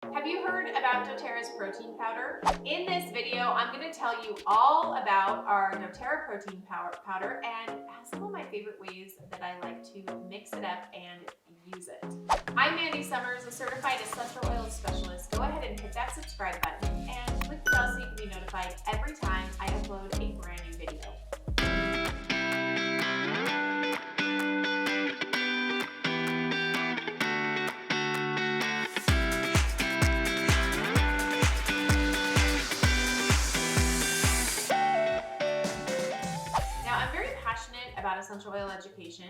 Have you heard about Doterra's protein powder? In this video, I'm going to tell you all about our Doterra protein powder and some of my favorite ways that I like to mix it up and use it. I'm Mandy Sommers, a certified essential oil specialist. Go ahead and hit that subscribe button and click the bell so you can be notified every time I upload a brand new video. About essential oil education.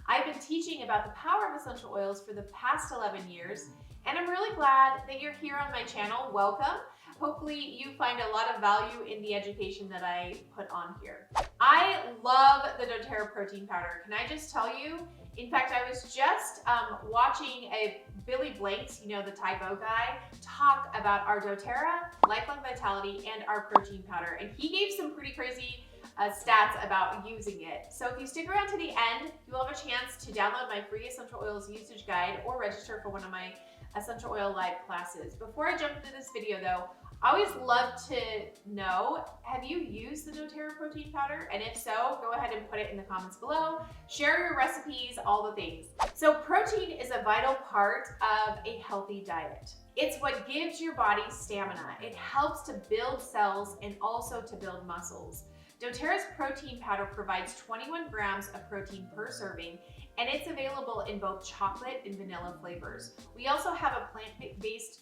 I've been teaching about the power of essential oils for the past 11 years, and I'm really glad that you're here on my channel. Welcome. Hopefully you find a lot of value in the education that I put on here. I love the Doterra protein powder. Can I just tell you? In fact, I was just watching a Billy Blanks, you know, the Typo guy, talk about our Doterra, Lifelong Vitality, and our protein powder, and he gave some pretty crazy stats about using it. So if you stick around to the end, you will have a chance to download my free essential oils usage guide or register for one of my essential oil live classes. Before I jump into this video though, I always love to know, have you used the Doterra protein powder? And if so, go ahead and put it in the comments below. Share your recipes, all the things. So protein is a vital part of a healthy diet. It's what gives your body stamina. It helps to build cells and also to build muscles. Doterra's protein powder provides 21 grams of protein per serving, and it's available in both chocolate and vanilla flavors. We also have a plant-based,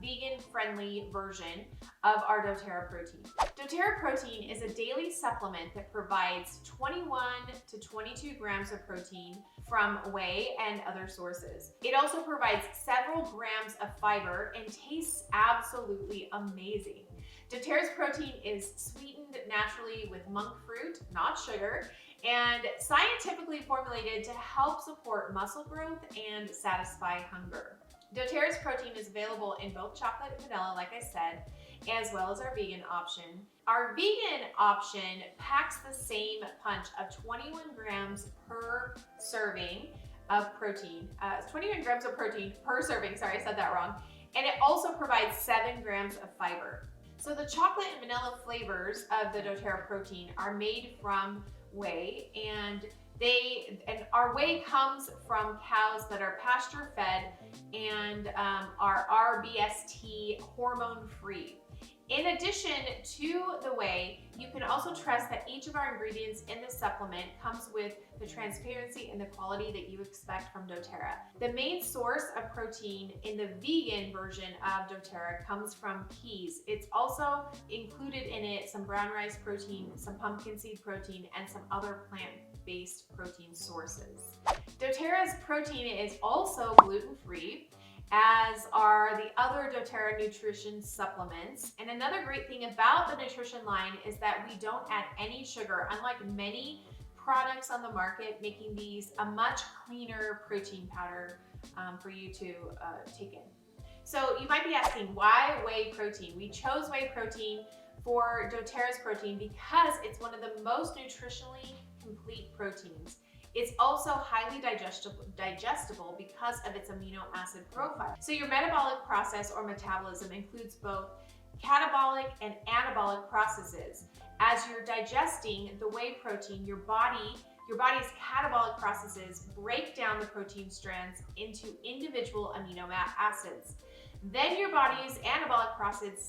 vegan-friendly version of our Doterra protein. Doterra protein is a daily supplement that provides 21 to 22 grams of protein from whey and other sources. It also provides several grams of fiber and tastes absolutely amazing. Doterra's protein is sweetened naturally with monk fruit, not sugar, and scientifically formulated to help support muscle growth and satisfy hunger. Doterra's protein is available in both chocolate and vanilla, like I said, as well as our vegan option. Our vegan option packs the same punch of 21 grams per serving of protein. 21 grams of protein per serving, sorry, I said that wrong. And it also provides 7 grams of fiber. So the chocolate and vanilla flavors of the Doterra protein are made from whey, and our whey comes from cows that are pasture fed and are RBST hormone free. In addition to the whey, you can also trust that each of our ingredients in the supplement comes with the transparency and the quality that you expect from Doterra. The main source of protein in the vegan version of Doterra comes from peas. It's also included in it some brown rice protein, some pumpkin seed protein, and some other plant-based protein sources. Doterra's protein is also gluten-free, as are the other Doterra nutrition supplements. And another great thing about the nutrition line is that we don't add any sugar, unlike many products on the market, making these a much cleaner protein powder for you to take in. So you might be asking, why whey protein? We chose whey protein for Doterra's protein because it's one of the most nutritionally complete proteins. It's also highly digestible because of its amino acid profile. So your metabolic process or metabolism includes both catabolic and anabolic processes. As you're digesting the whey protein, your body's catabolic processes break down the protein strands into individual amino acids. Then your body's anabolic processes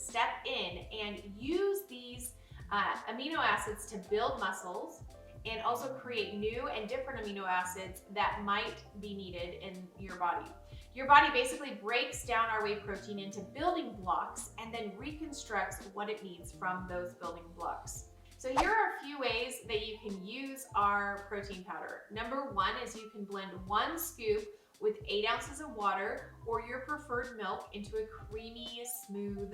step in and use these amino acids to build muscles and also create new and different amino acids that might be needed in your body. Your body basically breaks down our whey protein into building blocks and then reconstructs what it needs from those building blocks. So here are a few ways that you can use our protein powder. Number one is you can blend 1 scoop with 8 ounces of water or your preferred milk into a creamy, smooth,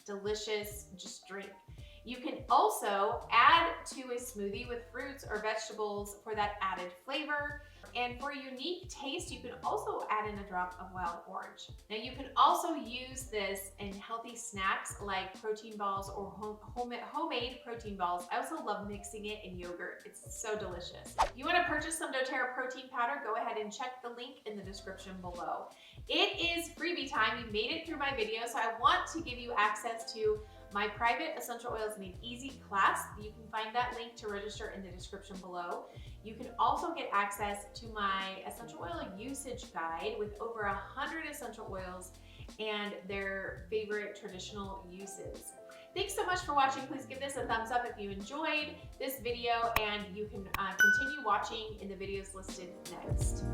delicious drink. You can also add to a smoothie with fruits or vegetables for that added flavor. And for a unique taste, you can also add in a drop of wild orange. Now you can also use this in healthy snacks like protein balls or homemade protein balls. I also love mixing it in yogurt. It's so delicious. If you want to purchase some Doterra Protein Powder, go ahead and check the link in the description below. It is freebie time. You made it through my video, so I want to give you access to my private Essential Oils Made Easy class. You can find that link to register in the description below. You can also get access to my essential oil usage guide with over 100 essential oils and their favorite traditional uses. Thanks so much for watching. Please give this a thumbs up if you enjoyed this video, and you can continue watching in the videos listed next.